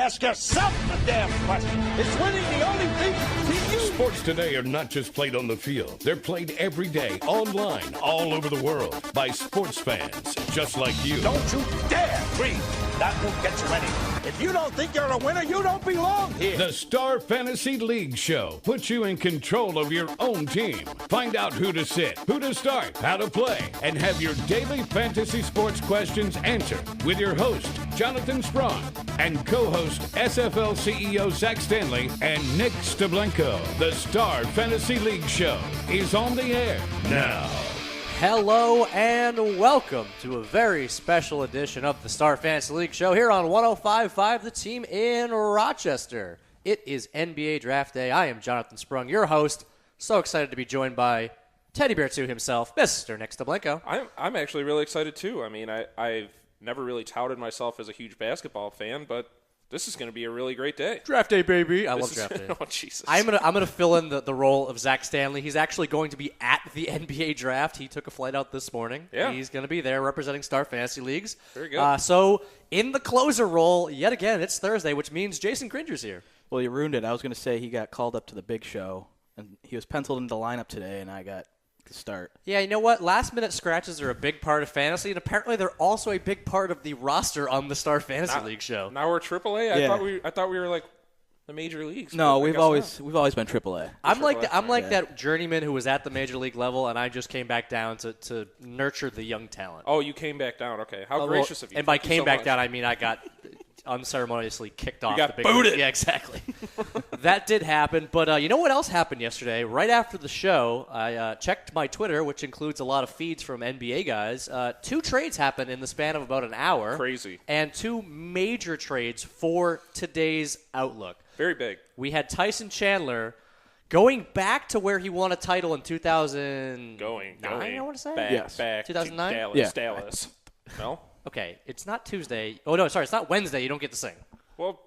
Ask yourself the damn question. Is winning the only thing to you? Sports today are not just played on the field. They're played every day, online, all over the world, by sports fans just like you. Don't you dare breathe. That won't get you anywhere. If you don't think you're a winner, you don't belong here. The Star Fantasy League Show puts you in control of your own team. Find out who to sit, who to start, how to play, and have your daily fantasy sports questions answered with your host, Jonathan Sprung, and co-host SFL CEO Zach Stanley and Nick Steblenko. The Star Fantasy League Show is on the air now. Hello and welcome to a very special edition of the Star Fantasy League Show here on 105.5, the team in Rochester. It is NBA Draft Day. I am Jonathan Sprung, your host. So excited to be joined by Teddy Bear 2 himself, Mr. Nick Steblenko. I'm actually really excited too. I mean, I've never really touted myself as a huge basketball fan, but this is going to be a really great day. Draft day, baby. I love draft day. Oh, Jesus. I'm gonna fill in the role of Zach Stanley. He's actually going to be at the NBA draft. He took a flight out this morning. Yeah. He's going to be there representing Star Fantasy Leagues. Very good. So in the closer role, yet again, it's Thursday, which means Jason Gringer's here. Well, you ruined it. I was going to say he got called up to the big show, and he was penciled into the lineup today, and I got to start. Yeah, you know what? Last-minute scratches are a big part of fantasy, and apparently they're also a big part of the roster on the Star Fantasy League show. Now we're AAA? Yeah. I thought we were like the major leagues. No, we've always been AAA. I'm like Yeah. that journeyman who was at the major league level, and I just came back down to nurture the young talent. Oh, you came back down. Okay. How Well, gracious of you. And by Thank you came so back much. down, I mean I got unceremoniously kicked off. got the big booted. league. Yeah, exactly. That did happen. But you know what else happened yesterday? Right after the show, I checked my Twitter, which includes a lot of feeds from NBA guys. 2 trades happened in the span of about an hour. Crazy. And 2 major trades for today's outlook. Very big. We had Tyson Chandler going back to where he won a title in 2009, Going. I want to say? Back 2009? to Dallas. Yeah. Dallas. No? Okay, it's not Tuesday. Oh, no, sorry, it's not Wednesday. You don't get to sing. Well,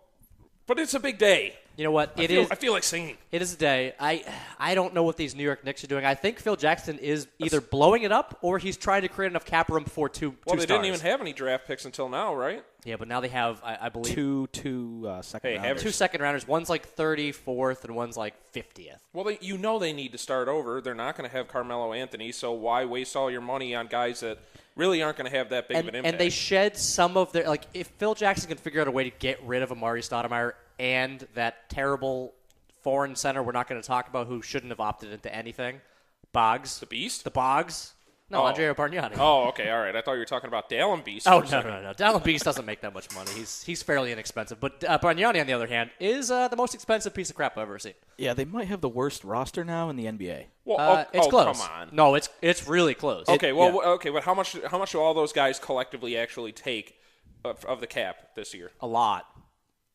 but it's a big day. You know what? I feel like singing. It is a day. I don't know what these New York Knicks are doing. I think Phil Jackson is either blowing it up or he's trying to create enough cap room for two Well, they stars. didn't even have any draft picks until now, right? Yeah, but now they have, I believe, Two second Hey, rounders. 2 second rounders. One's like 34th and one's like 50th. Well, they need to start over. They're not going to have Carmelo Anthony, so why waste all your money on guys that really aren't going to have that big of an impact? And they shed some of their, like, if Phil Jackson can figure out a way to get rid of Amari Stoudemire and that terrible foreign center we're not going to talk about who shouldn't have opted into anything, Boggs. The Beast? The Boggs. No, Andrea Bargnani. Oh, okay, all right. I thought you were talking about Dallin Beast. Oh, for a second. no. Dallin Beast doesn't make that much money. He's fairly inexpensive. But Bargnani, on the other hand, is the most expensive piece of crap I've ever seen. Yeah, they might have the worst roster now in the NBA. Well, It's close. come on. No, it's really close. Okay, but how much do all those guys collectively actually take of the cap this year? A lot.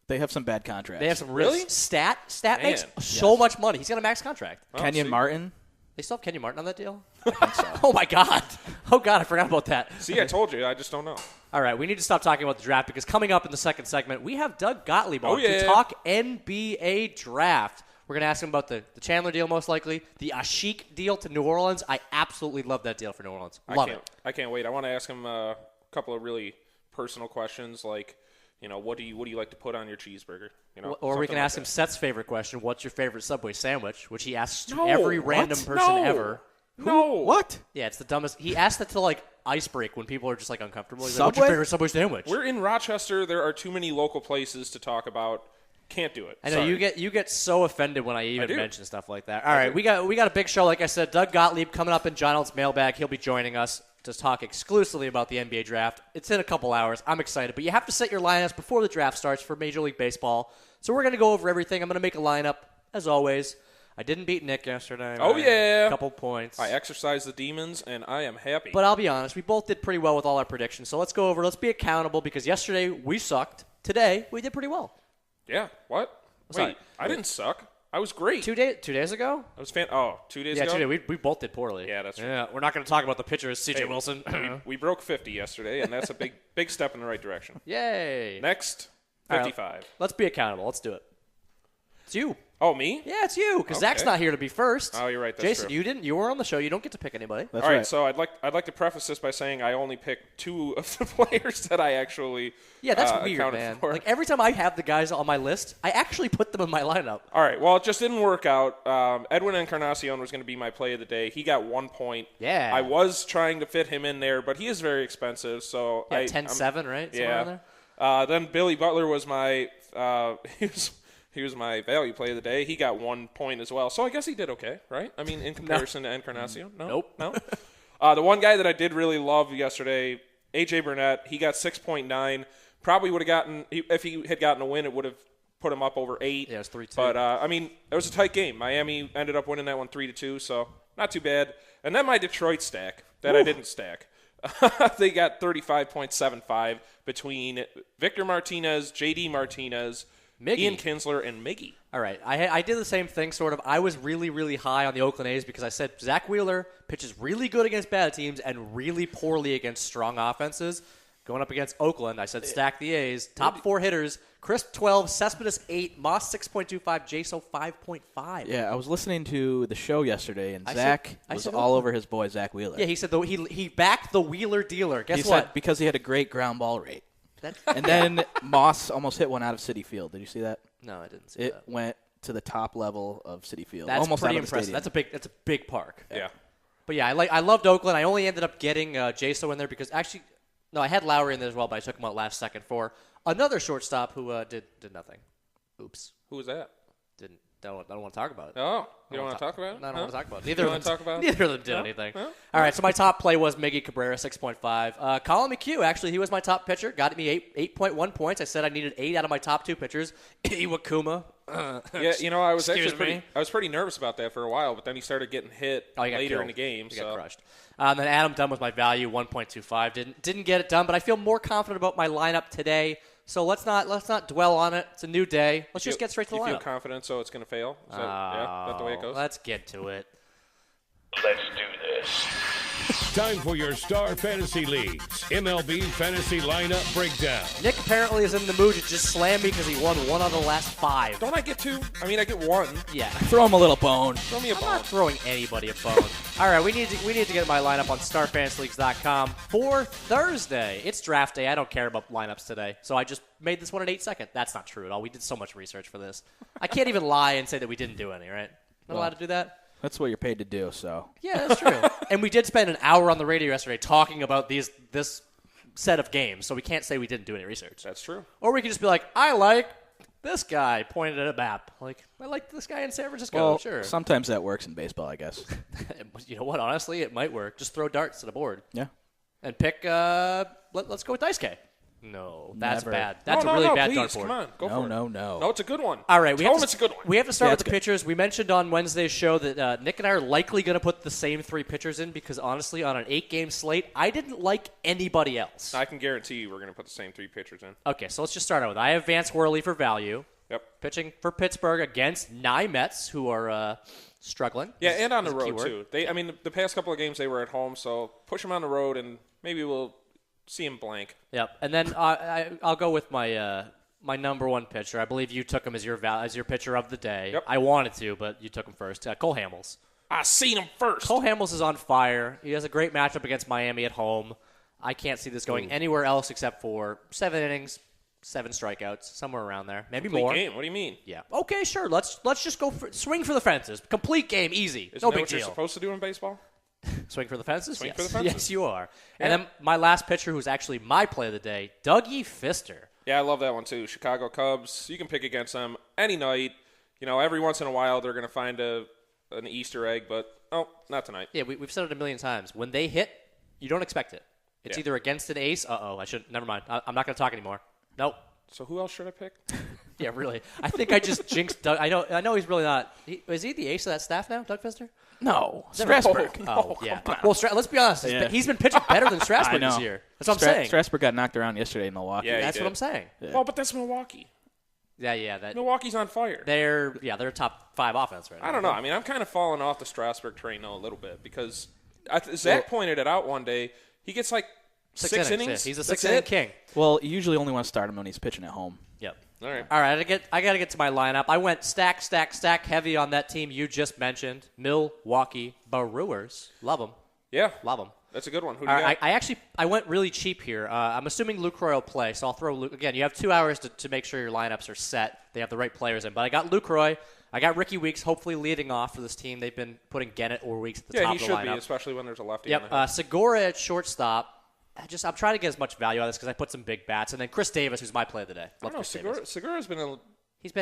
They have some bad contracts. They have some Really? Stat Man. makes so much money. He's got a max contract. Kenyon see. Martin. They still have Kenyon Martin on that deal? I think so. Oh, my God. Oh, God, I forgot about that. See, I told you. I just don't know. All right, we need to stop talking about the draft because coming up in the second segment, we have Doug Gottlieb on Oh, yeah. to talk NBA draft. We're going to ask him about the Chandler deal, most likely, the Ashiq deal to New Orleans. I absolutely love that deal for New Orleans. Love it. I can't wait. I want to ask him a couple of really personal questions, like, what do you like to put on your cheeseburger? Or we can something ask like him that. Seth's favorite question, what's your favorite Subway sandwich, which he asks to No, every what? random person No. ever. No. What? Yeah, it's the dumbest. He asked that to, like, ice break when people are just, like, uncomfortable. He's like, what's Subway? your favorite Subway sandwich? We're in Rochester. There are too many local places to talk about. Can't do it. I know Sorry. you get so offended when I even do. mention stuff like that. All right, we got a big show, like I said. Doug Gottlieb coming up in John Elt's mailbag. He'll be joining us to talk exclusively about the NBA draft. It's in a couple hours. I'm excited, but you have to set your lineups before the draft starts for Major League Baseball. So we're going to go over everything. I'm going to make a lineup as always. I didn't beat Nick yesterday. Oh, yeah. A couple points. I exercised the demons, and I am happy. But I'll be honest, we both did pretty well with all our predictions. So let's go over. Let's be accountable because yesterday we sucked. Today we did pretty well. Yeah. What? Sorry. Wait, I didn't suck. I was great. 2 days ago? I was 2 days Yeah, ago? 2 days. We both did poorly. Yeah, that's true. Yeah, we're not going to talk about the pitchers, C.J. Hey, Wilson. we broke 50 yesterday, and that's a big step in the right direction. Yay. Next, All right, 55. let's be accountable. Let's do it. It's you. Oh, me? Yeah, it's you, because Zach's not here to be first. Oh, you're right. That's Jason, true. you didn't. You were on the show. You don't get to pick anybody. That's All right, right. so I'd like to preface this by saying I only picked 2 of the players that I actually Yeah, that's weird, accounted man. for. Like, every time I have the guys on my list, I actually put them in my lineup. All right, well, it just didn't work out. Edwin Encarnacion was going to be my play of the day. He got 1 point. Yeah. I was trying to fit him in there, but he is very expensive. So Yeah, 10-7, right? Somewhere around Yeah. there? Then Billy Butler was my he was my value play of the day. He got 1 point as well. So I guess he did okay, right? I mean, in comparison to Encarnacion. No? Nope. No? The one guy that I did really love yesterday, A.J. Burnett, he got 6.9. Probably would have gotten, if he had gotten a win, it would have put him up over 8. Yeah, it was 3-2. But, I mean, it was a tight game. Miami ended up winning that one 3-2, so not too bad. And then my Detroit stack that I didn't stack. They got 35.75 between Victor Martinez, J.D. Martinez, Miggy. Ian Kinsler, and Miggy. All right. I did the same thing, sort of. I was really, really high on the Oakland A's because I said Zach Wheeler pitches really good against bad teams and really poorly against strong offenses. Going up against Oakland, I said stack the A's. Top 4 hitters, Crisp 12, Cespedes 8, Moss 6.25, Jaso 5.5. Yeah, I was listening to the show yesterday, and I Zach said was Oakland. all over his boy, Zach Wheeler. Yeah, he said he backed the Wheeler dealer. Guess he what? said because he had a great ground ball rate. That- And then Moss almost hit one out of Citi Field. Did you see that? no, I didn't see It that. went to the top level of Citi Field. That's almost pretty out of the impressive. stadium. That's a big park. Yeah. But yeah, I loved Oakland. I only ended up getting Jaso in there because actually, no, I had Lowry in there as well, but I took him out last second for another shortstop who did nothing. Oops, Who was that? don't want to talk about it. Oh, you don't want to talk about it? No, I don't want to talk about it. You Neither don't of wanna talk about it? neither of them did No? anything. No? All right, so my top play was Miggy Cabrera, 6.5. Colin McHugh, actually, he was my top pitcher. Got me 8.1 points. I said I needed 8 out of my top 2 pitchers. Iwakuma. Yeah, you know, I was Excuse actually me? I was pretty nervous about that for a while, but then he started getting hit Oh, he got later killed. in the game. He so got crushed. Then Adam Dunn was my value, 1.25. Didn't get it done, but I feel more confident about my lineup today. So let's not dwell on it. It's a new day. Let's just get straight to the you feel lineup. confident, so it's going to fail? Is that the way it goes? Let's get to it. Let's do this. Time for your Star Fantasy Leagues MLB Fantasy Lineup Breakdown. Nick apparently is in the mood to just slam me because he won 1 out of the last 5. Don't I get 2? I mean, I get 1. Yeah. Throw him a little bone. Throw me a I'm bone. not throwing anybody a bone. All right, we need to get my lineup on StarFantasyLeagues.com for Thursday. It's draft day. I don't care about lineups today, so I just made this one at 8 seconds. That's not true at all. We did so much research for this. I can't even lie and say that we didn't do any, right? Not allowed to do that? That's what you're paid to do, so. Yeah, that's true. And we did spend an hour on the radio yesterday talking about this set of games, so we can't say we didn't do any research. That's true. Or we could just be like, I like this guy, pointed at a map. Like, I like this guy in San Francisco, Well, sure. sometimes that works in baseball, I guess. You know what? Honestly, it might work. Just throw darts at a board Yeah. and pick. Let's go with Dice K. No, that's Never. bad. That's no, a really no, bad please, dart board. come on. Go for it. No. No, it's a good one. All right, Tell him it's a good one. We have to start Yeah, with it's the pitchers. We mentioned on Wednesday's show that Nick and I are likely going to put the same 3 pitchers in because honestly, on an 8-game slate, I didn't like anybody else. I can guarantee you we're going to put the same 3 pitchers in. Okay, so let's just start out with I have Vance Worley for value. Yep. Pitching for Pittsburgh against 9 Mets, who are struggling. Yeah, and on the is a road, keyword. too. I mean, the past couple of games they were at home, so push them on the road, and maybe we'll see him blank. Yep, and then I'll go with my my number 1 pitcher. I believe you took him as your pitcher of the day. Yep. I wanted to, but you took him first. Cole Hamels. I seen him first. Cole Hamels is on fire. He has a great matchup against Miami at home. I can't see this going anywhere else except for 7 innings, 7 strikeouts, somewhere around there, maybe Complete more. game. What do you mean? Yeah. Okay, sure. Let's just go swing for the fences. Complete game, easy. Isn't No that big what you're deal. supposed to do in baseball? Swing for the fences? Swing Yes. for the fences. Yes, you are. Yeah. And then my last pitcher, who's actually my play of the day, Dougie Fister. Yeah, I love that one, too. Chicago Cubs. You can pick against them any night. You know, every once in a while they're going to find an Easter egg, but, not tonight. Yeah, we've said it a million times. When they hit, you don't expect it. It's Yeah. either against an ace. I shouldn't. Never mind. I'm not going to talk anymore. Nope. So who else should I pick? Yeah, really. I think I just jinxed Doug. I know he's really not. Is he the ace of that staff now, Doug Fister? No. Strasburg. Oh, yeah. Well, let's be honest. Yeah. He's been pitching better than Strasburg I know. this year. That's what I'm saying. Strasburg got knocked around yesterday in Milwaukee. Yeah, he That's did. what I'm saying. Well, but that's Milwaukee. Yeah. Milwaukee's on fire. They're a top 5 offense right now. I don't know. I mean, I'm kind of falling off the Strasburg train, though, a little bit because Zach pointed it out one day. He gets like Six innings? He's a That's six-inning it? king. Well, you usually only want to start him when he's pitching at home. Yep. All right. All right, I got to get to my lineup. I went stack heavy on that team you just mentioned, Milwaukee Brewers. Love them. Yeah. Love them. That's a good one. Who do you got? I went really cheap here. I'm assuming Lucroy will play, so I'll throw Luke. Again, you have 2 hours to make sure your lineups are set. They have the right players in. But I got Lucroy. I got Ricky Weeks, hopefully leading off for this team. They've been putting Gennett or Weeks at the top of the lineup. Yeah, he should be, especially when there's a lefty. Yep. In the Segura at shortstop. I'm trying to get as much value out of this because I put some big bats. And then Chris Davis, who's my play of the day. I don't know. Segura's been He's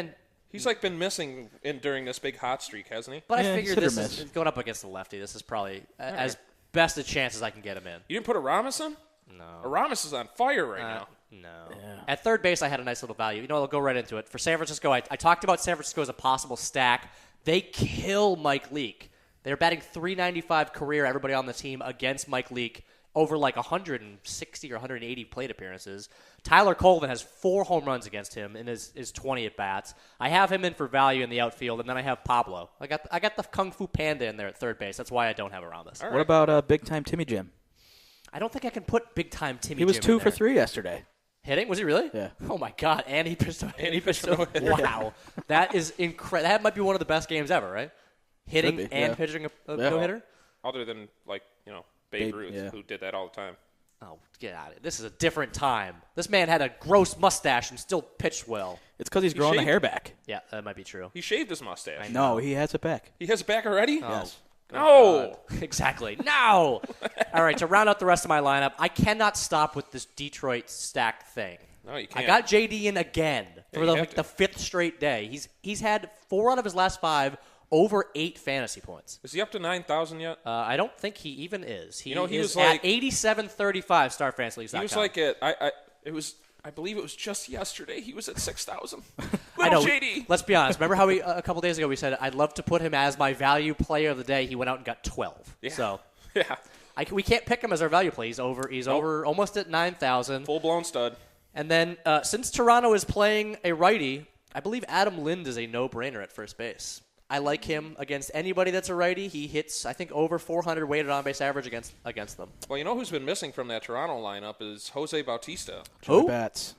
been missing during this big hot streak, hasn't he? But I figured this is going up against the lefty. This is probably as best a chance as I can get him in. You didn't put Aramis in? No. Aramis is on fire right now. No. Yeah. At third base, I had a nice little value. I'll go right into it. For San Francisco, I talked about San Francisco as a possible stack. They kill Mike Leake. They're batting .395 career, everybody on the team, against Mike Leake over like 160 or 180 plate appearances. Tyler Colvin has 4 home runs against him in his 20 at-bats. I have him in for value in the outfield, and then I have Pablo. I got the Kung Fu Panda in there at third base. That's why I don't have Aramis. Right. What about big-time Timmy Jim? I don't think I can put big-time Timmy Jim He was in 2 there. for 3 yesterday. Hitting? Was he really? Yeah. Oh, my God. And he pitched. Wow. That is incredible. That might be one of the best games ever, right? Hitting and pitching a no-hitter? Other than, Babe Ruth, who did that all the time. Oh, get out of it. This is a different time. This man had a gross mustache and still pitched well. It's because he's growing the hair back. Yeah, that might be true. He shaved his mustache. No, he has it back. He has it back already? Oh. Yes. No. Exactly. No. All right, to round out the rest of my lineup, I cannot stop with this Detroit stack thing. No, you can't. I got JD in again for you the have to. 5th straight day. He's had 4 out of his last 5 over 8 fantasy points. Is he up to 9,000 yet? I don't think he even is. He was is like at 87.35 starfantasyleagues.com. He was like I believe it was just yesterday. He was at 6,000. I know. JD. Let's be honest. Remember how a couple days ago we said I'd love to put him as my value player of the day. He went out and got 12. Yeah. So yeah, we can't pick him as our value play. He's over almost at 9,000. Full blown stud. And then since Toronto is playing a righty, I believe Adam Lind is a no-brainer at first base. I like him against anybody that's a righty. He hits, I think, over 400 weighted on-base average against them. Well, you know who's been missing from that Toronto lineup is Jose Bautista. Joey Bats.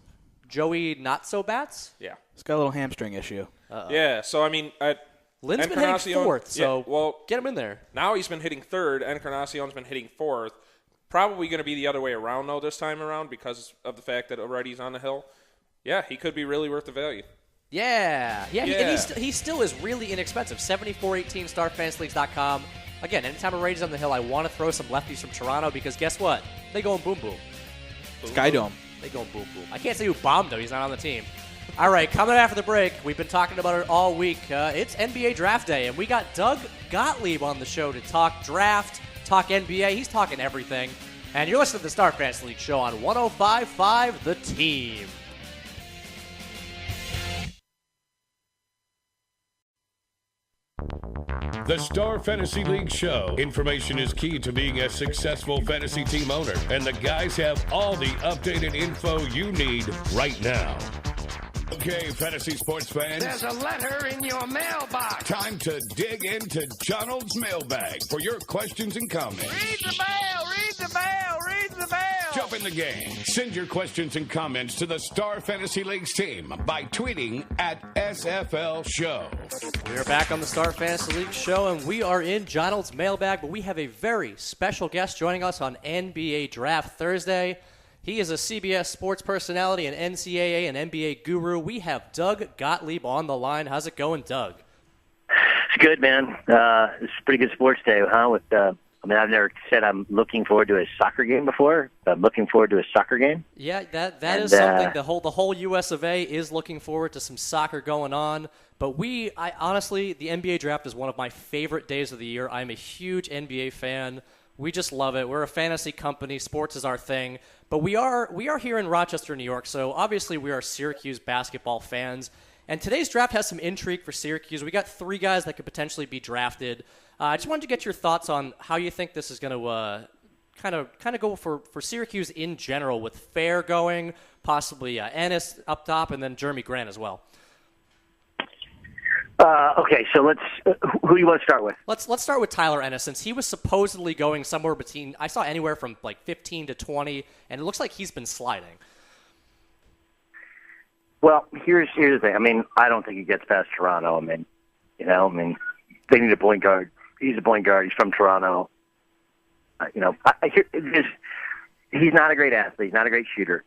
Joey Not-So-Bats? Yeah. He's got a little hamstring issue. Yeah, so, I mean... Lind's been hitting 4th, so get him in there. Now he's been hitting 3rd. Encarnacion's been hitting 4th. Probably going to be the other way around, though, this time around because of the fact that already on the hill. Yeah, he could be really worth the value. Yeah. And he still is really inexpensive. 74.18 starfantasyleagues.com. Again, anytime a Raiders on the hill, I want to throw some lefties from Toronto because guess what? They going boom boom. Sky Dome. They going boom boom. I can't say who bombed him. He's not on the team. All right, coming after the break, we've been talking about it all week. It's NBA Draft Day, and we got Doug Gottlieb on the show to talk draft, talk NBA. He's talking everything. And you're listening to the Star Fantasy League show on 105.5 The Team. The Star Fantasy League Show. Information is key to being a successful fantasy team owner, and the guys have all the updated info you need right now. Okay, fantasy sports fans. There's a letter in your mailbox. Time to dig into Donald's mailbag for your questions and comments. Read the mail, read the mail, read the mail. Jump in the game. Send your questions and comments to the Star Fantasy League's team by tweeting at SFL Show. We are back on the Star Fantasy League show, and we are in Donald's mailbag, but we have a very special guest joining us on NBA Draft Thursday. He is a CBS sports personality, an NCAA and NBA guru. We have Doug Gottlieb on the line. How's it going, Doug? It's good, man. It's a pretty good sports day, huh? I've never said I'm looking forward to a soccer game before, but I'm looking forward to a soccer game. Yeah, that is something. The whole U.S. of A. is looking forward to some soccer going on. But honestly, the NBA draft is one of my favorite days of the year. I'm a huge NBA fan. We just love it. We're a fantasy company. Sports is our thing. But we are here in Rochester, New York, so obviously we are Syracuse basketball fans. And today's draft has some intrigue for Syracuse. We got 3 guys that could potentially be drafted. I just wanted to get your thoughts on how you think this is going to kind of go for Syracuse in general, with Fair going, possibly Ennis up top, and then Jeremy Grant as well. Okay, so let's. Who do you want to start with? Let's start with Tyler Ennis, since he was supposedly going somewhere between, I saw anywhere from like 15 to 20, and it looks like he's been sliding. Well, here's the thing. I mean, I don't think he gets past Toronto. I mean, they need a point guard. He's a point guard. He's from Toronto. He's not a great athlete. He's not a great shooter.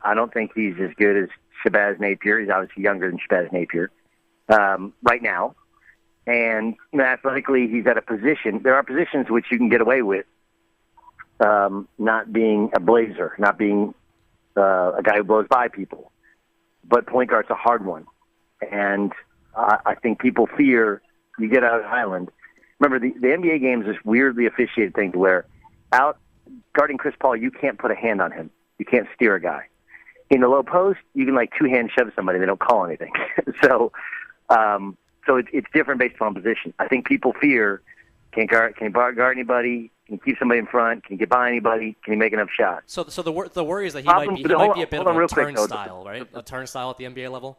I don't think he's as good as Shabazz Napier. He's obviously younger than Shabazz Napier right now. And athletically, he's at a position. There are positions which you can get away with not being a blazer, not being a guy who blows by people. But point guard's a hard one. And I think people fear you get out of the island. Remember, the NBA game is this weirdly officiated thing where out guarding Chris Paul, you can't put a hand on him. You can't steer a guy. In the low post, you can like two-hand shove somebody. They don't call anything. So it's different based on position. I think people fear, can he guard anybody? Can he keep somebody in front? Can he get by anybody? Can he make enough shots? So the worry is that he might be a bit of a turnstile, right? A turnstile at the NBA level?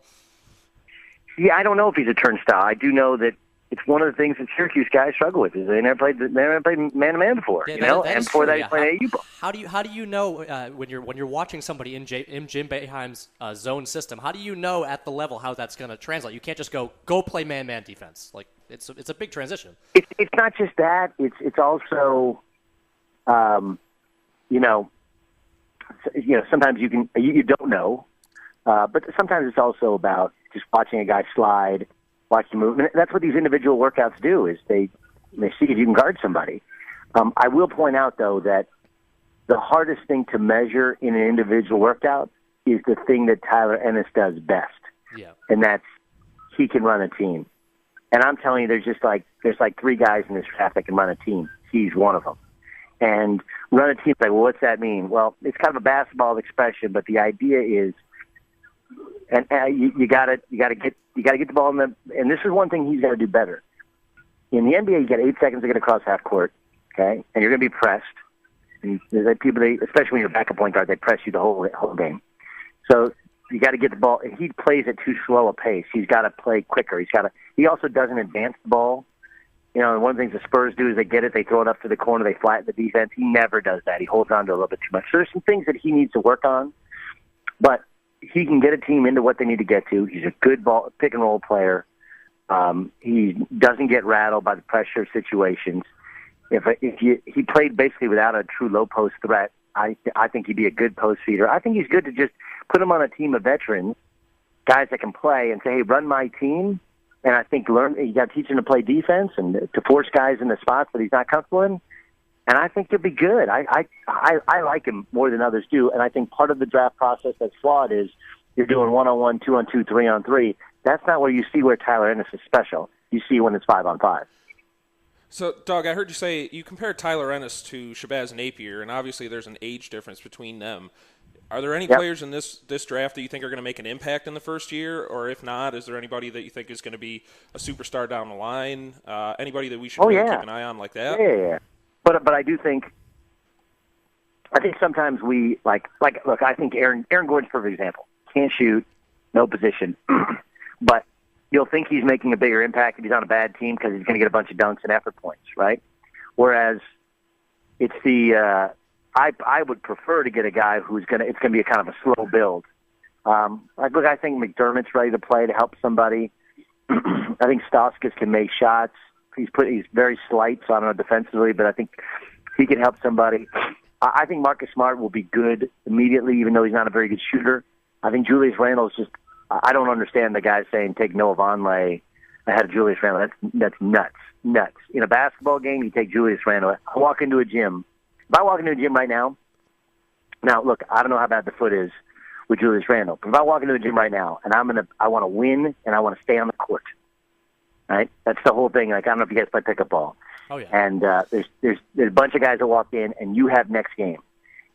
Yeah, I don't know if he's a turnstile. I do know that it's one of the things that Syracuse guys struggle with is they never played man-to-man before, yeah, and before that he played AAU ball. How do you know when you're watching somebody in Jim Boeheim's zone system? How do you know at the level how that's going to translate? You can't just go play man-man defense. Like it's a big transition. It's not just that. It's also, sometimes you don't know, but sometimes it's also about just watching a guy slide. Watch the movement. That's what these individual workouts do is they see if you can guard somebody. I will point out, though, that the hardest thing to measure in an individual workout is the thing that Tyler Ennis does best. Yeah. And that's he can run a team. And I'm telling you, there's like three guys in this draft that can run a team. He's one of them. And run a team, like, well, what's that mean? Well, it's kind of a basketball expression, but the idea is, and you gotta get the ball in the. And this is one thing he's got to do better. In the NBA, you get 8 seconds to get across half court, okay, and you're going to be pressed. And people, especially when you're a backup point guard, they press you the whole game. So you got to get the ball. And he plays at too slow a pace. He's got to play quicker. He also doesn't advance the ball. And one of the things the Spurs do is they get it, they throw it up to the corner, they flatten the defense. He never does that. He holds on to a little bit too much. So there's some things that he needs to work on, but he can get a team into what they need to get to. He's a good pick and roll player. He doesn't get rattled by the pressure situations. He played basically without a true low post threat, I think he'd be a good post feeder. I think he's good to just put him on a team of veterans, guys that can play, and say, hey, run my team. And I think you got to teach him to play defense and to force guys in the spots that he's not comfortable in. And I think he'll be good. I like him more than others do. And I think part of the draft process that's flawed is you're doing 1-on-1, 2-on-2, 3-on-3. That's not where you see where Tyler Ennis is special. You see when it's 5-on-5. So, Doug, I heard you say you compared Tyler Ennis to Shabazz Napier, and obviously there's an age difference between them. Are there any players in this draft that you think are going to make an impact in the first year? Or if not, is there anybody that you think is going to be a superstar down the line? Anybody that we should keep an eye on like that? Yeah. But I do think sometimes we look, I think Aaron Gordon's a perfect example. Can't shoot, no position. But you'll think he's making a bigger impact if he's on a bad team because he's going to get a bunch of dunks and effort points, right? Whereas it's I would prefer to get a guy it's going to be a kind of a slow build. I think McDermott's ready to play to help somebody. I think Stauskas can make shots. He's very slight, so I don't know defensively, but I think he can help somebody. I think Marcus Smart will be good immediately, even though he's not a very good shooter. I think Julius Randle I don't understand the guys saying take Noah Vonleh ahead of Julius Randle. That's nuts. In a basketball game, you take Julius Randle. I walk into a gym. If I walk into a gym right now, look, I don't know how bad the foot is with Julius Randle, but if I walk into a gym right now and I want to win and I want to stay on the court, right? That's the whole thing. Like, I don't know if you guys play pickup ball. Oh yeah. And there's a bunch of guys that walk in and you have next game.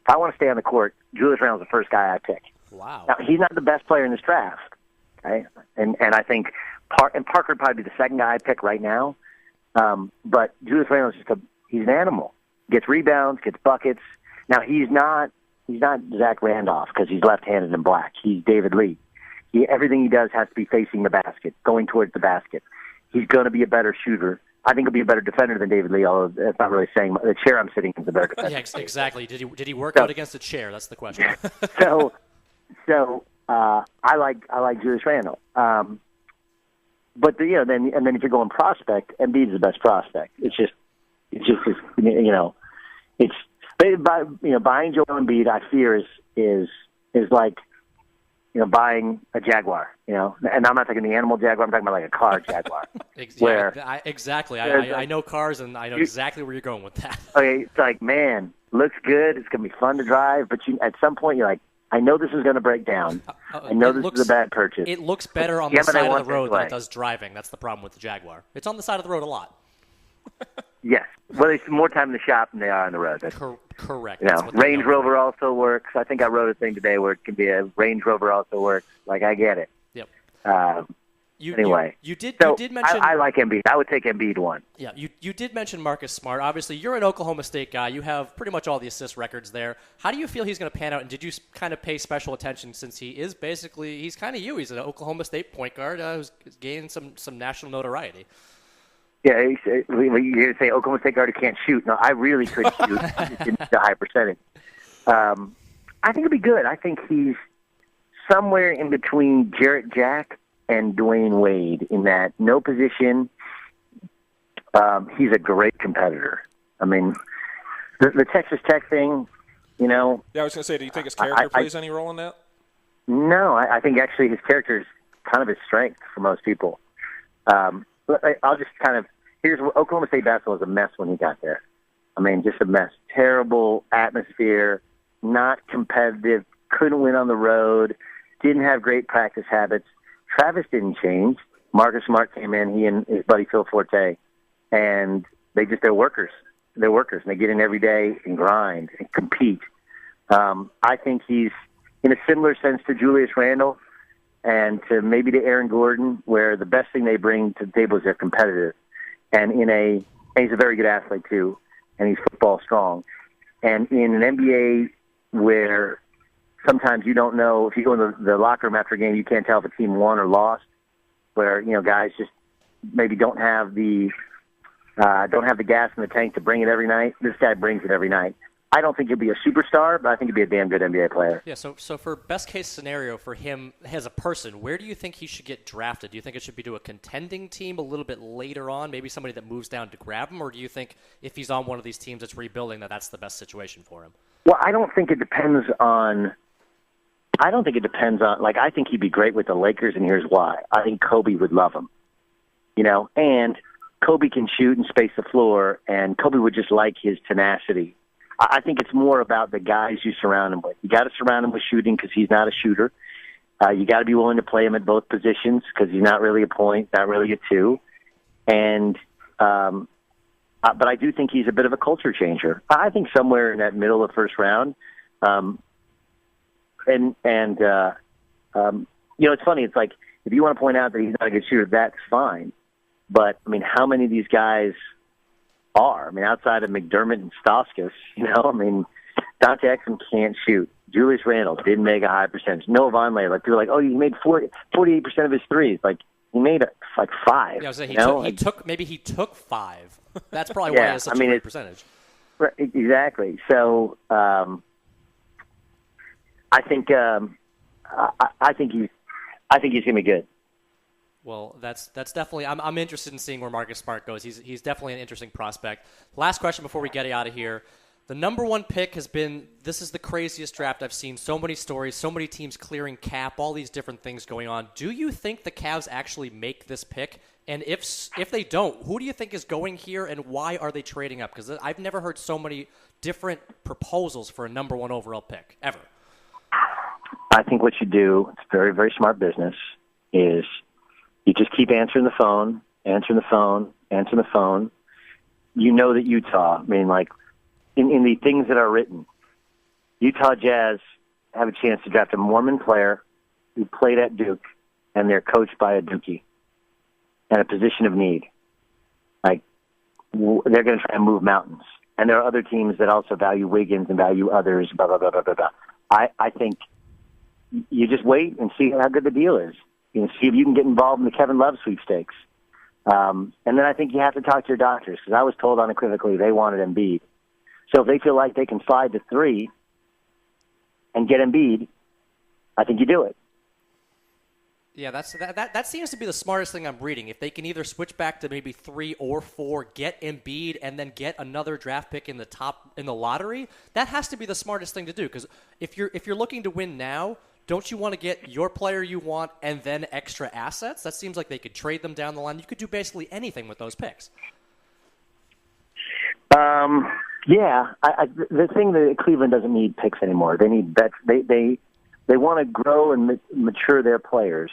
If I want to stay on the court, Julius Randle's the first guy I pick. Wow. Now, he's not the best player in this draft, okay? And I think Parker would probably be the second guy I pick right now. But Julius Randle's he's an animal. Gets rebounds, gets buckets. Now he's not Zach Randolph because he's left-handed and black. He's David Lee. everything he does has to be facing the basket, going towards the basket. He's going to be a better shooter. I think he'll be a better defender than David Lee, although that's not really saying the chair I'm sitting in is a better defender. Yeah, exactly. Did he work out against a chair? That's the question. So I like Julius Randle. But then if you're going prospect, Embiid is the best prospect. It's buying Joel Embiid, I fear is like buying a Jaguar. And I'm not talking the animal Jaguar. I'm talking about like a car Jaguar. Exactly. I know cars, and I know exactly where you're going with that. Okay, it's like, man, looks good. It's gonna be fun to drive, but at some point you're like, I know this is going to break down. I know this is a bad purchase. It looks better on the side of the road than it does driving. That's the problem with the Jaguar. It's on the side of the road a lot. Yes. Well, they spend more time in the shop than they are on the road. Correct. Range Rover also works. I think I wrote a thing today where it can be a Range Rover also works. Like, I get it. Yep. Anyway, you did mention. I like Embiid. I would take Embiid one. Yeah, you did mention Marcus Smart. Obviously, you're an Oklahoma State guy. You have pretty much all the assist records there. How do you feel he's going to pan out? And did you kind of pay special attention since he's kind of you? He's an Oklahoma State point guard who's gaining some national notoriety. Yeah, you're going to say Oklahoma State guard who can't shoot. No, I really could shoot. It's a high percentage. I think it'll be good. I think he's somewhere in between Jarrett Jack and Dwayne Wade in that no position. He's a great competitor. I mean, the Texas Tech thing, Yeah, I was going to say, do you think his character plays any role in that? No, I think actually his character is kind of his strength for most people. I'll just here's what Oklahoma State basketball was a mess when he got there. I mean, just a mess. Terrible atmosphere, not competitive, couldn't win on the road, didn't have great practice habits. Travis didn't change. Marcus Smart came in, he and his buddy Phil Forte, and they're workers. They're workers, and they get in every day and grind and compete. I think he's in a similar sense to Julius Randle and to maybe to Aaron Gordon, where the best thing they bring to the table is they're competitive. And he's a very good athlete too, and he's football strong. And in an NBA where sometimes you don't know, if you go in the locker room after a game, you can't tell if a team won or lost, where, guys just maybe don't have the gas in the tank to bring it every night. This guy brings it every night. I don't think he'll be a superstar, but I think he'll be a damn good NBA player. Yeah, so for best case scenario for him as a person, where do you think he should get drafted? Do you think it should be to a contending team a little bit later on, maybe somebody that moves down to grab him, or do you think if he's on one of these teams that's rebuilding that's the best situation for him? Well, I don't think it depends on – I think he'd be great with the Lakers, and here's why. I think Kobe would love him, and Kobe can shoot and space the floor, and Kobe would just like his tenacity. I think it's more about the guys you surround him with. You got to surround him with shooting because he's not a shooter. You got to be willing to play him at both positions because he's not really a point, not really a two. And but I do think he's a bit of a culture changer. I think somewhere in that middle of the first round. It's funny. It's like if you want to point out that he's not a good shooter, that's fine. But I mean, how many of these guys are? I mean, outside of McDermott and Stauskas, Dante Exum can't shoot. Julius Randle didn't make a high percentage. Noah Vonleh, people are like, oh, he made 48% of his threes. Like, he made like 5. Yeah, I was saying he took 5. That's probably why he has such a great percentage. Right, exactly. So I think he's going to be good. Well, that's definitely. I'm interested in seeing where Marcus Smart goes. He's definitely an interesting prospect. Last question before we get out of here. The number one pick has been. This is the craziest draft I've seen. So many stories, so many teams clearing cap, all these different things going on. Do you think the Cavs actually make this pick? And if they don't, who do you think is going here, and why are they trading up? Because I've never heard so many different proposals for a number one overall pick ever. I think what you do, it's very, very smart business, is you just keep answering the phone. You know that Utah, in the things that are written, Utah Jazz have a chance to draft a Mormon player who played at Duke, and they're coached by a Dookie, and a position of need. They're going to try and move mountains. And there are other teams that also value Wiggins and value others, blah, blah, blah, blah, blah, blah. I think you just wait and see how good the deal is. You know, see if you can get involved in the Kevin Love sweepstakes. And then I think you have to talk to your doctors, because I was told unequivocally they wanted Embiid. So if they feel like they can slide to 3 and get Embiid, I think you do it. Yeah, that seems to be the smartest thing I'm reading. If they can either switch back to maybe 3 or 4, get Embiid, and then get another draft pick in the lottery, that has to be the smartest thing to do. Because if you're looking to win now, don't you want to get your player you want and then extra assets? That seems like they could trade them down the line. You could do basically anything with those picks. Yeah, the thing that Cleveland doesn't need picks anymore. They need vets. They want to grow and mature their players,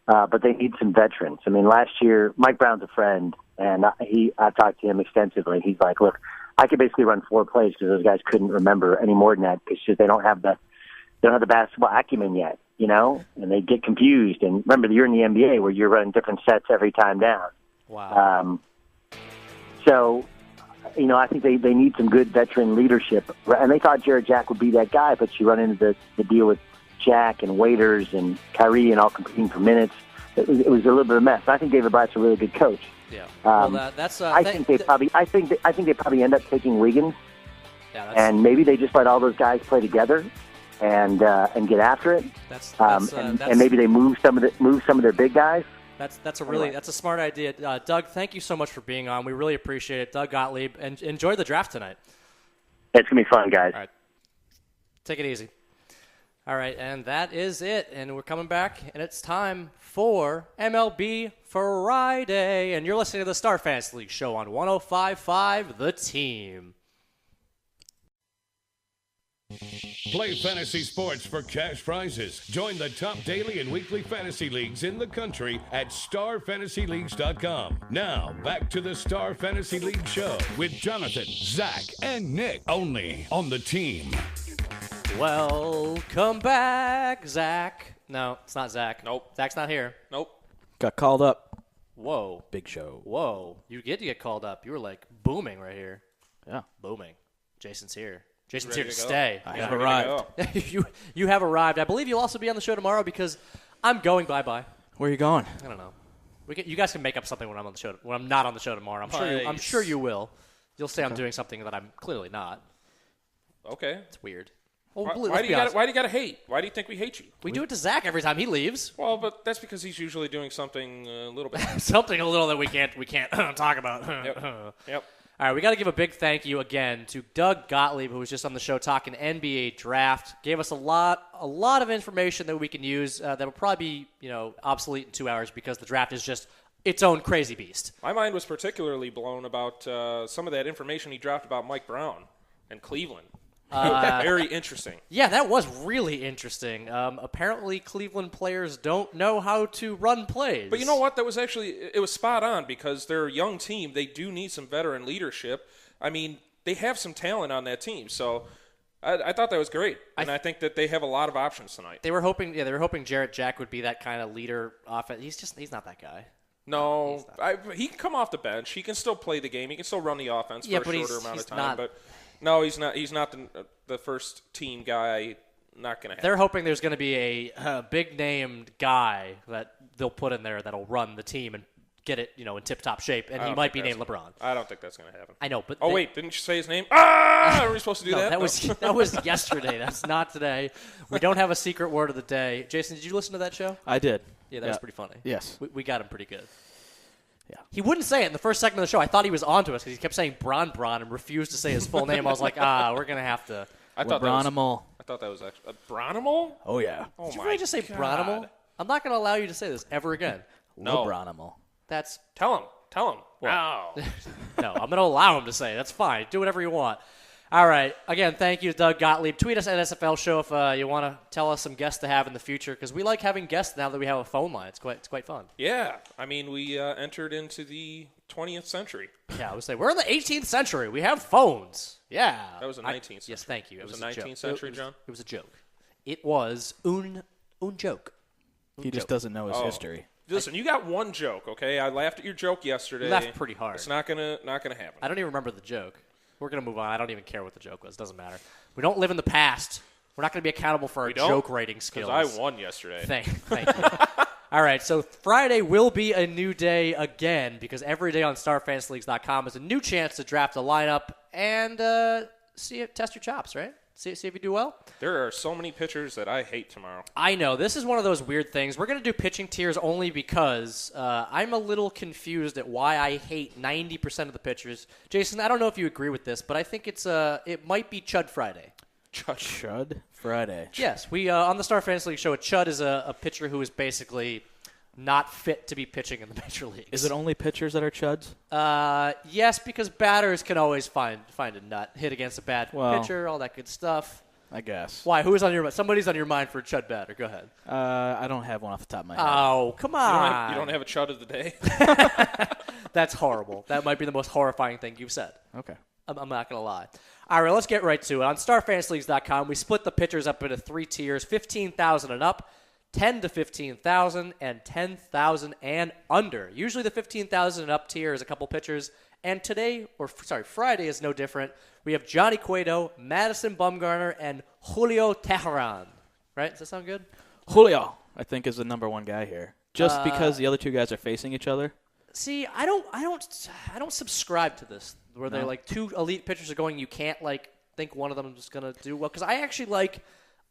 but they need some veterans. I mean, last year, Mike Brown's a friend, and I talked to him extensively. He's like, look, I could basically run 4 plays because those guys couldn't remember any more than that because they don't have the basketball acumen yet, you know, and they get confused. And remember, you're in the NBA where you're running different sets every time down. Wow. So, you know, I think they need some good veteran leadership. And they thought Jared Jack would be that guy, but you run into the deal with Jack and Waiters and Kyrie and all competing for minutes. It was a little bit of a mess. I think David Blatt's a really good coach. Yeah. I think they probably end up taking Wiggins. Yeah, and maybe they just let all those guys play together and get after it. And maybe they move some of their big guys. That's a smart idea. Doug, thank you so much for being on. We really appreciate it. Doug Gottlieb, and enjoy the draft tonight. It's going to be fun, guys. All right. Take it easy. All right, and that is it. And we're coming back, and it's time for MLB Friday. And you're listening to the Star Fantasy League show on 105.5 The Team. Play fantasy sports for cash prizes. Join the top daily and weekly fantasy leagues in the country at starfantasyleagues.com. Now, back to the Star Fantasy League show with Jonathan, Zach, and Nick. Only on The Team. Welcome back, Zach. No, it's not Zach. Nope. Zach's not here. Nope. Got called up. Whoa. Big show. Whoa. You did get called up. You were like booming right here. Yeah. Booming. Jason's here. Jason's Ready here to to go? stay. I have arrived. You have arrived. I believe you'll also be on the show tomorrow because I'm going bye-bye. Where are you going? I don't know. You guys can make up something when I'm on the show. When I'm not on the show tomorrow, I'm sure you will. You'll say I'm doing something that I'm clearly not. Okay. It's weird. Well, Why do you got to hate? Why do you think we hate you? We do it to Zach every time he leaves. Well, but that's because he's usually doing something a little bit. Something a little that we can't talk about. Yep. All right, we got to give a big thank you again to Doug Gottlieb, who was just on the show talking NBA draft. Gave us a lot of information that we can use that will probably be obsolete in 2 hours because the draft is just its own crazy beast. My mind was particularly blown about some of that information he dropped about Mike Brown and Cleveland. Very interesting. Yeah, that was really interesting. Apparently, Cleveland players don't know how to run plays. But you know what? That was it was spot on because they're a young team. They do need some veteran leadership. I mean, they have some talent on that team. So I thought that was great. And I think that they have a lot of options tonight. They were hoping Jarrett Jack would be that kind of leader offense. He's not that guy. No, he can come off the bench. He can still play the game. He can still run the offense for a shorter amount of time. No, he's not. He's not the first team guy. Not going to happen. They're hoping there's going to be a big-named guy that they'll put in there that'll run the team and get it, in tip-top shape, and he might be named LeBron. I don't think that's going to happen. I know, but wait, didn't you say his name? Are we supposed to do that? That was yesterday. That's not today. We don't have a secret word of the day. Jason, did you listen to that show? I did. Yeah, that was pretty funny. Yes. We got him pretty good. Yeah. He wouldn't say it in the first segment of the show. I thought he was on to us because he kept saying Bron and refused to say his full name. I was like, we're going to have to. I thought that was actually a Bronimal? Oh, yeah. Did you really just say Bronimal? I'm not going to allow you to say this ever again. No. Bronimal. That's. Tell him. Wow. No, I'm going to allow him to say it. That's fine. Do whatever you want. All right. Again, thank you, Doug Gottlieb. Tweet us at SFL Show if you want to tell us some guests to have in the future because we like having guests now that we have a phone line. It's quite fun. Yeah. I mean, we entered into the 20th century. Yeah, I would say we're in the 18th century. We have phones. Yeah. That was the 19th century. Yes, thank you. It was the 19th century, John? It was a joke. It was un joke. He just doesn't know his history. Listen, you got one joke, okay? I laughed at your joke yesterday. You laughed pretty hard. It's not gonna happen. I don't even remember the joke. We're going to move on. I don't even care what the joke was. It doesn't matter. We don't live in the past. We're not going to be accountable for our joke writing skills. Because I won yesterday. Thank you. All right, so Friday will be a new day again because every day on StarFantasyLeagues.com is a new chance to draft a lineup and test your chops, right? See if you do well. There are so many pitchers that I hate tomorrow. I know. This is one of those weird things. We're going to do pitching tiers only because I'm a little confused at why I hate 90% of the pitchers. Jason, I don't know if you agree with this, but I think it might be Chud Friday. Chud Friday. Yes. We on the Star Fantasy League show, a Chud is a pitcher who is basically not fit to be pitching in the major leagues. Is it only pitchers that are chuds? Yes, because batters can always find a nut, hit against a bad pitcher, all that good stuff. I guess. Why? Who is on your mind? Somebody's on your mind for a Chud batter. Go ahead. I don't have one off the top of my head. Oh, come on. You don't have a Chud of the day? That's horrible. That might be the most horrifying thing you've said. Okay. I'm not going to lie. All right, let's get right to it. On StarFantasyLeagues.com, we split the pitchers up into 3 tiers, 15,000 and up, 10 to 15,000, and 10,000 and under. Usually the 15,000 and up tier is a couple pitchers, and Friday is no different. We have Johnny Cueto, Madison Bumgarner, and Julio Teheran. Right? Does that sound good? Julio, I think, is the number one guy here. Just because the other two guys are facing each other. See, I don't subscribe to this where they're like two elite pitchers are going. You can't think one of them is going to do well because I actually like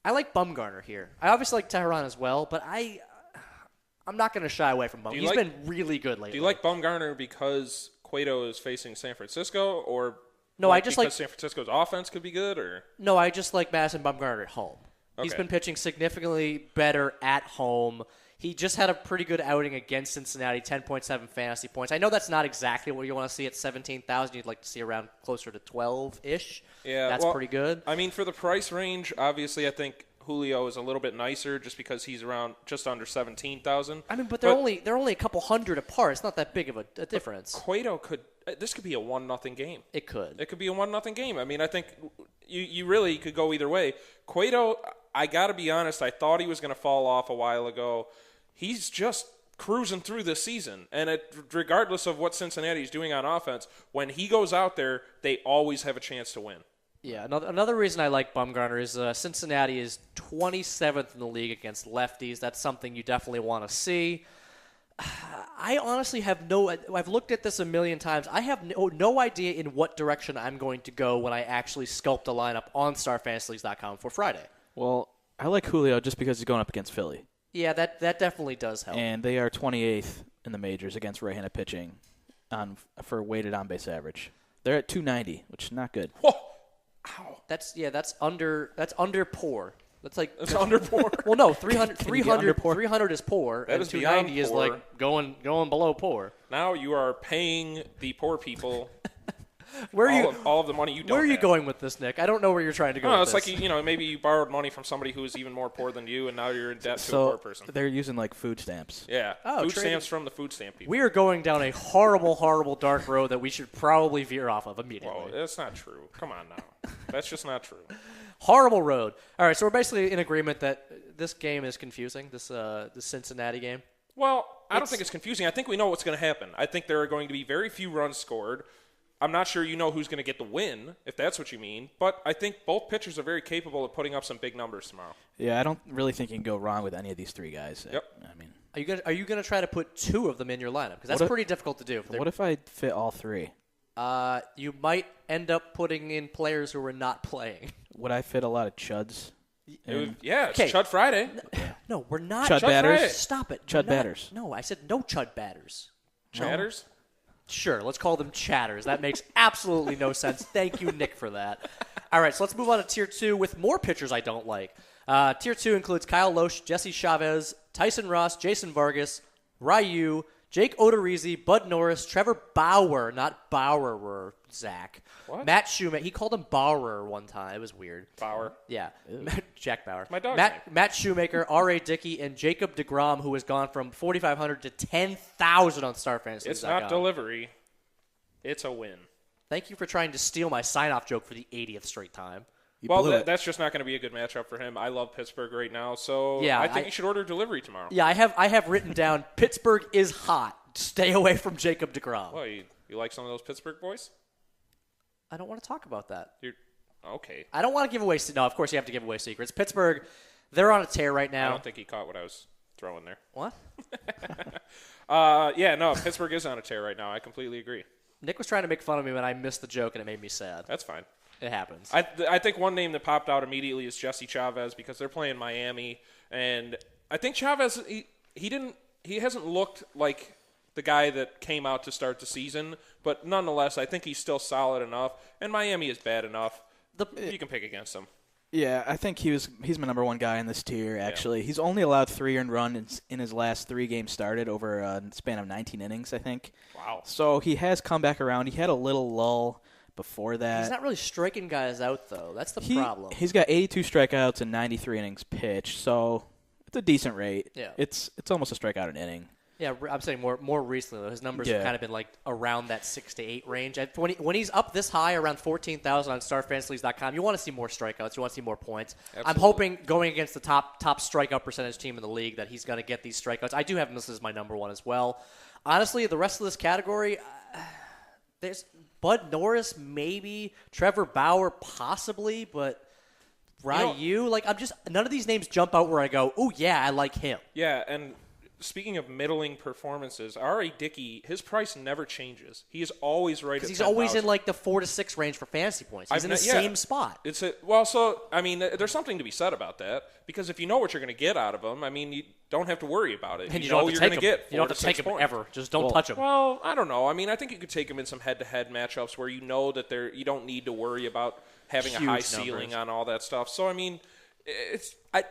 Bumgarner here. I obviously like Teheran as well, but I'm not going to shy away from Bumgarner. He's been really good lately. Do you like Bumgarner because Cueto is facing San Francisco, or no? I just because San Francisco's offense could be good, or no? I just like Madison Bumgarner at home. Okay. He's been pitching significantly better at home. He just had a pretty good outing against Cincinnati, 10.7 fantasy points. I know that's not exactly what you want to see at 17,000. You'd like to see around closer to 12-ish. Yeah, that's pretty good. I mean, for the price range, obviously, I think Julio is a little bit nicer just because he's around just under 17,000. I mean, but they're only a couple hundred apart. It's not that big of a difference. Cueto this could be a 1-0 game. It could. It could be a 1-0 game. I mean, I think you really could go either way. Cueto, I got to be honest, I thought he was going to fall off a while ago. He's just cruising through this season. And regardless of what Cincinnati's doing on offense, when he goes out there, they always have a chance to win. Yeah, another reason I like Bumgarner is Cincinnati is 27th in the league against lefties. That's something you definitely want to see. I honestly have I've looked at this a million times. I have no idea in what direction I'm going to go when I actually sculpt a lineup on StarFantasyLeagues.com for Friday. Well, I like Julio just because he's going up against Philly. Yeah, that definitely does help. And they are 28th in the majors against right-handed pitching for weighted on-base average. They're at 290, which is not good. Whoa. Ow. That's under poor. That's under poor. Well, no, 300 is poor, that and is 290 is poor. like going below poor. Now you are paying the poor people all of the money you don't have. Where are you going with this, Nick? I don't know where you're trying to go with it's this. like, maybe you borrowed money from somebody who is even more poor than you, and now you're in debt to a poor person. They're using, food stamps. Yeah, food stamps from the food stamp people. We are going down a horrible, horrible dark road that we should probably veer off of immediately. Well, that's not true. Come on now. That's just not true. Horrible road. All right, so we're basically in agreement that this game is confusing, this Cincinnati game. Well, I don't think it's confusing. I think we know what's going to happen. I think there are going to be very few runs scored. I'm not sure you know who's going to get the win, if that's what you mean. But I think both pitchers are very capable of putting up some big numbers tomorrow. Yeah, I don't really think you can go wrong with any of these three guys. Yep. I mean, are you gonna try to put two of them in your lineup? Because that's pretty difficult to do. What if I fit all three? You might end up putting in players who are not playing. Would I fit a lot of chuds? It's Chud Friday. No, we're not. Chud batters? Friday. Stop it. Chud batters. No, I said no Chud batters. Chatters? Sure, let's call them chatters. That makes absolutely no sense. Thank you, Nick, for that. All right, so let's move on to Tier 2 with more pitchers I don't like. Tier 2 includes Kyle Loesch, Jesse Chavez, Tyson Ross, Jason Vargas, Ryu, Jake Odorizzi, Bud Norris, Trevor Bauer, not Bauer, Zach. What? Matt Shoemaker. He called him Bauer one time. It was weird. Bauer. Yeah. Jack Bauer. My dog's Matt Shoemaker, R.A. Dickey, and Jacob deGrom, who has gone from 4,500 to 10,000 on Star Fantasy. It's not delivery. It's a win. Thank you for trying to steal my sign-off joke for the 80th straight time. That's just not going to be a good matchup for him. I love Pittsburgh right now, so yeah, I think you should order delivery tomorrow. Yeah, I have written down Pittsburgh is hot. Stay away from Jacob deGrom. Well, you like some of those Pittsburgh boys? I don't want to talk about that. Okay. I don't want to give away. No, of course you have to give away secrets. Pittsburgh, they're on a tear right now. I don't think he caught what I was throwing there. What? Pittsburgh is on a tear right now. I completely agree. Nick was trying to make fun of me when I missed the joke, and it made me sad. That's fine. It happens. I think one name that popped out immediately is Jesse Chavez because they're playing Miami, and I think Chavez he hasn't looked like the guy that came out to start the season, but nonetheless, I think he's still solid enough, and Miami is bad enough. You can pick against them. Yeah, I think he's my number one guy in this tier, actually. Yeah. He's only allowed 3 earned runs in his last 3 games started over a span of 19 innings, I think. Wow. So he has come back around. He had a little lull before that. He's not really striking guys out, though. That's the problem. He's got 82 strikeouts and 93 innings pitched, so it's a decent rate. Yeah. It's almost a strikeout an inning. Yeah, I'm saying more recently, though. His numbers have kind of been like around that 6 to 8 range. When he's up this high, around 14,000 on StarFantasyLeagues.com, you want to see more strikeouts. You want to see more points. Absolutely. I'm hoping going against the top strikeout percentage team in the league that he's going to get these strikeouts. I do have him listed as my number one as well. Honestly, the rest of this category, there's Bud Norris, maybe Trevor Bauer, possibly, but Ryu, none of these names jump out where I go, oh yeah, I like him. Yeah, and speaking of middling performances, R.A. Dickey, his price never changes. He is always right at 10,000. He's always in like the 4 to 6 range for fantasy points. He's in the same spot. There's something to be said about that because if you know what you're going to get out of him, I mean, you don't have to worry about it. And you know you're going to get 4 You don't have to take him ever. Just don't touch him. Well, I don't know. I mean, I think you could take him in some head-to-head matchups where you know that you don't need to worry about having a high ceiling on all that stuff. So, I mean,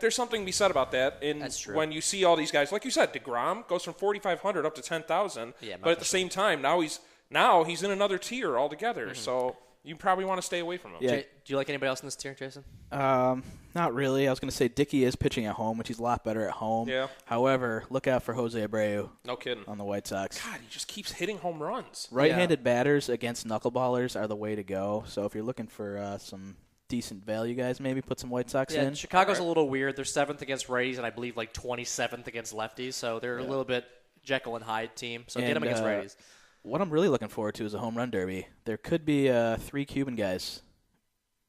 there's something to be said about that. That's true. When you see all these guys, like you said, DeGrom goes from 4,500 up to 10,000. Yeah, but at the same time, now he's in another tier altogether. Mm-hmm. So you probably want to stay away from him. Yeah. Do you like anybody else in this tier, Jason? Not really. I was going to say Dickey is pitching at home, which he's a lot better at home. Yeah. However, look out for Jose Abreu. No kidding. On the White Sox. God, he just keeps hitting home runs. Right-handed batters against knuckleballers are the way to go. So if you're looking for some decent value guys, maybe put some White Sox in. Chicago's a little weird. They're 7th against righties and I believe like 27th against lefties, so they're a little bit Jekyll and Hyde team. So get them against righties. What I'm really looking forward to is a home run derby. There could be 3 Cuban guys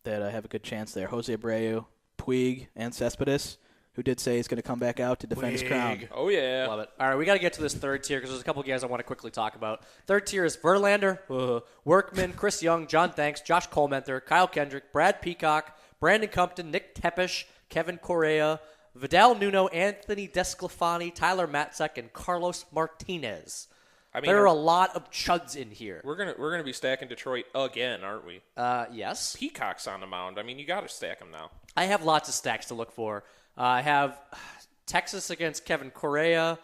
that have a good chance there. Jose Abreu, Puig, and Cespedes, who did say he's going to come back out to defend his crown. Oh, yeah. Love it. All right, we got to get to this third tier because there's a couple of guys I want to quickly talk about. Third tier is Verlander, Workman, Chris Young, John Thanks, Josh Colmenther, Kyle Kendrick, Brad Peacock, Brandon Compton, Nick Tepesh, Kevin Correa, Vidal Nuno, Anthony Desclafani, Tyler Matzek, and Carlos Martinez. I mean, there are a lot of chuds in here. We're gonna be stacking Detroit again, aren't we? Yes. Peacock's on the mound. I mean, you got to stack him now. I have lots of stacks to look for. I have Texas against Kevin Correa.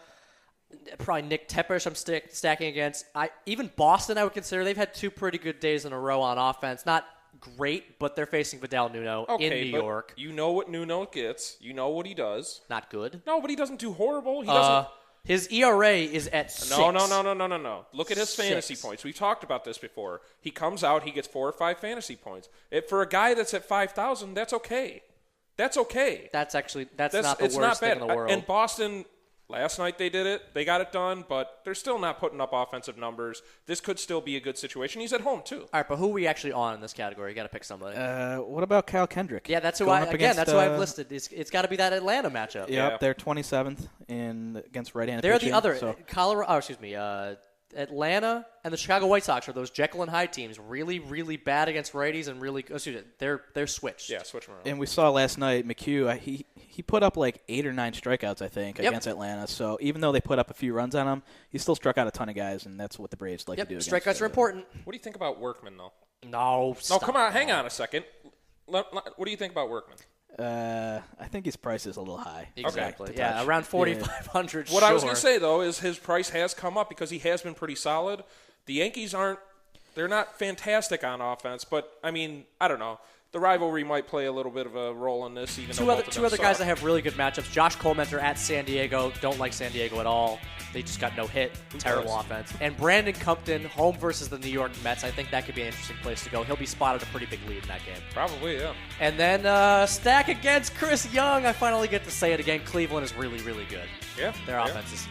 Probably Nick Tepesh I'm stacking against. Even Boston I would consider. They've had 2 pretty good days in a row on offense. Not great, but they're facing Vidal Nuno in New York. You know what Nuno gets. You know what he does. Not good. No, but he doesn't do horrible. He doesn't. His ERA is at 6. No. Look at his fantasy points. We've talked about this before. He comes out, he gets 4 or 5 fantasy points. For a guy that's at 5,000, that's okay. That's okay. That's not the worst thing in the world. And Boston, last night they did it. They got it done, but they're still not putting up offensive numbers. This could still be a good situation. He's at home, too. All right, but who are we actually on in this category? You got to pick somebody. what about Kyle Kendrick? Yeah, that's who that's who I've listed. It's got to be that Atlanta matchup. Yep, they're 27th against right-handed pitching. They're the other Colorado. Atlanta and the Chicago White Sox are those Jekyll and Hyde teams. Really, really bad against righties and really. They're switched. Yeah, switch them around. And we saw last night McHugh. He put up like 8 or 9 strikeouts, I think, against Atlanta. So even though they put up a few runs on him, he still struck out a ton of guys, and that's what the Braves like to do. Strikeouts are important. What do you think about Workman, though? No, come on, hang on a second. What do you think about Workman? I think his price is a little high. Exactly. Okay. Yeah, around 4,500. What I was going to say though is his price has come up because he has been pretty solid. The Yankees they're not fantastic on offense, but I mean, I don't know. The rivalry might play a little bit of a role in this. Even two other guys that have really good matchups. Josh Colmenther at San Diego. Don't like San Diego at all. They just got no hit. Terrible offense. And Brandon Compton, home versus the New York Mets. I think that could be an interesting place to go. He'll be spotted a pretty big lead in that game. Probably, yeah. And then stack against Chris Young. I finally get to say it again. Cleveland is really, really good. Yeah. Their offense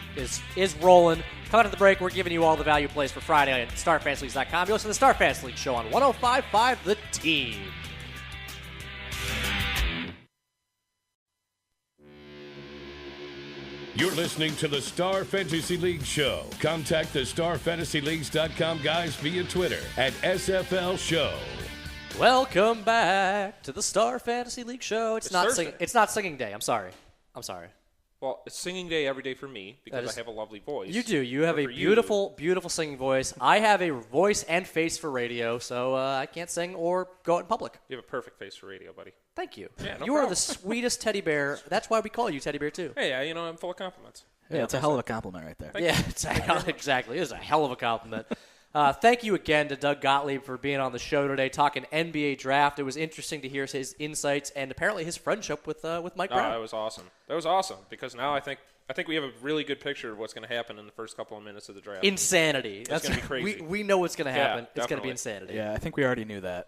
is rolling. Coming to the break, we're giving you all the value plays for Friday at StarFantasyLeagues.com. You listen to the Star Fantasy League show on 105.5 The Team. You're listening to the Star Fantasy League Show. Contact the StarFantasyLeagues.com guys via Twitter at SFL Show. Welcome back to the Star Fantasy League Show. It's not singing day. I'm sorry. Well, it's singing day every day for me because I have a lovely voice. You do. You have a beautiful, beautiful singing voice. I have a voice and face for radio, so I can't sing or go out in public. You have a perfect face for radio, buddy. Thank you. Yeah, no you are problem. the sweetest teddy bear. That's why we call you Teddy Bear, too. Hey, I'm full of compliments. Yeah, it's a hell of a compliment right there. Yeah, exactly. It is a hell of a compliment. Thank you again to Doug Gottlieb for being on the show today, talking NBA draft. It was interesting to hear his insights and apparently his friendship with Mike Brown. That was awesome. That was awesome because now I think we have a really good picture of what's going to happen in the first couple of minutes of the draft. Insanity. That's going to be crazy. We know what's going to happen. Yeah, it's going to be insanity. Yeah, I think we already knew that.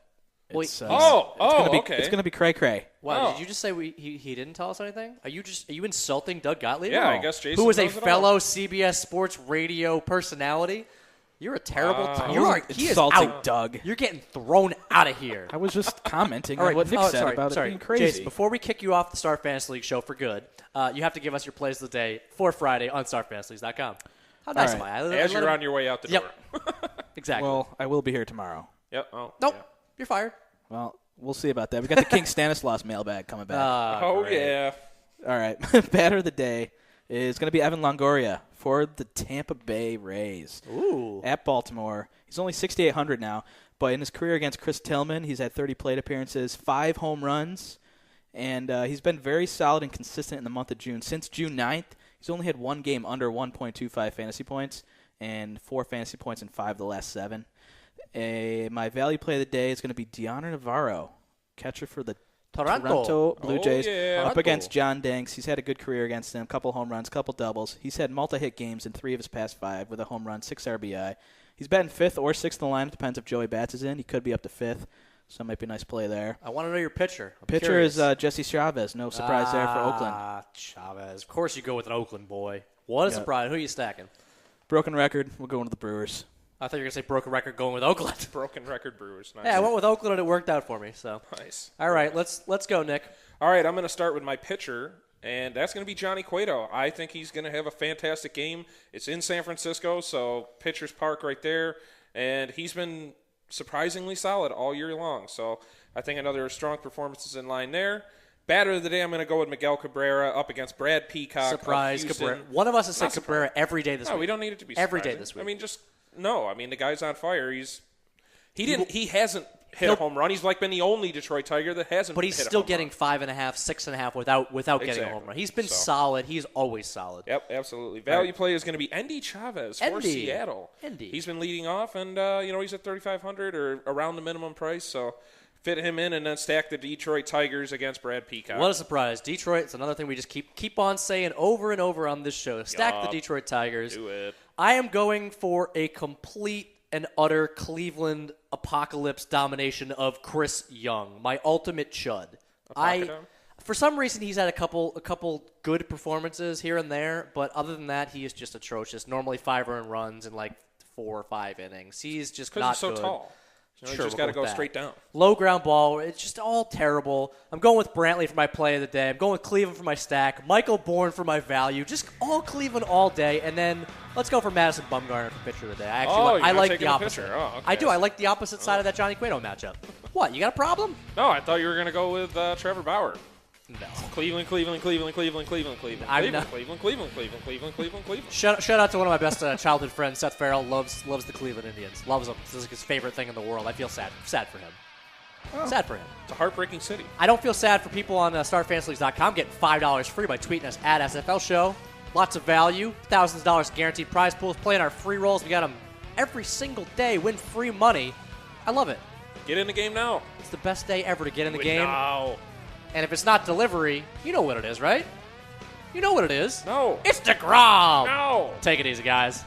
Wait, okay. It's going to be cray-cray. Wow, did you just say he didn't tell us anything? Are you insulting Doug Gottlieb? Yeah, I guess Jason who is a knows it all. fellow CBS Sports radio personality. You're a terrible. He is insulting out. Doug. You're getting thrown out of here. I was just commenting All right, on what Nick said about it being crazy. Jason, before we kick you off the Star Fantasy League show for good, you have to give us your plays of the day for Friday on StarFantasyLeagues.com. How nice am I? As you're on your way out the door. Exactly. Well, I will be here tomorrow. Yep. Oh, nope. Yeah. You're fired. Well, we'll see about that. We got the King Stanislaus mailbag coming back. Great. Yeah. All right. Batter of the day is going to be Evan Longoria for the Tampa Bay Rays. Ooh. At Baltimore. He's only 6,800 now, but in his career against Chris Tillman, he's had 30 plate appearances, 5 home runs, and he's been very solid and consistent in the month of June. Since June 9th, he's only had one game under 1.25 fantasy points and 4 fantasy points in 5 of the last 7. My value play of the day is going to be Deoner Navarro, catcher for the Toronto Blue Jays, up against John Danks. He's had a good career against them, couple home runs, couple doubles. He's had multi-hit games in 3 of his past 5 with a home run, 6 RBI. He's batting 5th or 6th in the lineup. Depends if Joey Bats is in. He could be up to 5th, so it might be a nice play there. I want to know your pitcher. Pitcher is Jesse Chavez. No surprise there for Oakland. Chavez. Of course you go with an Oakland boy. What a surprise. Who are you stacking? Broken record. We're going to the Brewers. I thought you were going to say broken record going with Oakland. Broken record Brewers. Nice. Yeah, I went with Oakland and it worked out for me. So nice. All right, let's go, Nick. All right, I'm going to start with my pitcher, and that's going to be Johnny Cueto. I think he's going to have a fantastic game. It's in San Francisco, so Pitchers Park right there, and he's been surprisingly solid all year long. So I think another strong performance is in line there. Batter of the day, I'm going to go with Miguel Cabrera up against Brad Peacock. Surprise, Cabrera. One of us has said Cabrera every day this week. No, we don't need it to be every surprising. day this week. I mean, the guy's on fire. He hasn't hit a home run. He's been the only Detroit Tiger that hasn't. But he's hit still a home getting run. 5.5, 6.5 without getting a home run. He's been solid. He's always solid. Yep, absolutely. Value play is going to be Endy Chavez for Seattle. He's been leading off, and he's at 3,500 or around the minimum price. So fit him in, and then stack the Detroit Tigers against Brad Peacock. What a surprise! Detroit. It's another thing we just keep on saying over and over on this show. Stack the Detroit Tigers. Do it. I am going for a complete and utter Cleveland apocalypse domination of Chris Young, my ultimate chud. For some reason, he's had a couple good performances here and there, but other than that, he is just atrocious. Normally 5 earned runs in 4 or 5 innings. He's just not he's so good. Tall. Sure, you just got to go straight down. Low ground ball. It's just all terrible. I'm going with Brantley for my play of the day. I'm going with Cleveland for my stack. Michael Bourne for my value. Just all Cleveland all day. And then let's go for Madison Bumgarner for pitcher of the day. I like the opposite. Oh, okay. I do. I like the opposite side of that Johnny Cueto matchup. What? You got a problem? No, I thought you were going to go with Trevor Bauer. No. Cleveland. Shout out to one of my best childhood friends, Seth Farrell. Loves the Cleveland Indians. Loves them. This is his favorite thing in the world. I feel sad for him. Oh, sad for him. It's a heartbreaking city. I don't feel sad for people on StarFantasyLeagues.com getting $5 free by tweeting us at SFL Show. Lots of value. Thousands of dollars guaranteed prize pools. Playing our free rolls. We got them every single day. Win free money. I love it. Get in the game now. It's the best day ever to get in the game. Now. And if it's not delivery, you know what it is, right? You know what it is. No. It's DeGrom. No. Take it easy, guys.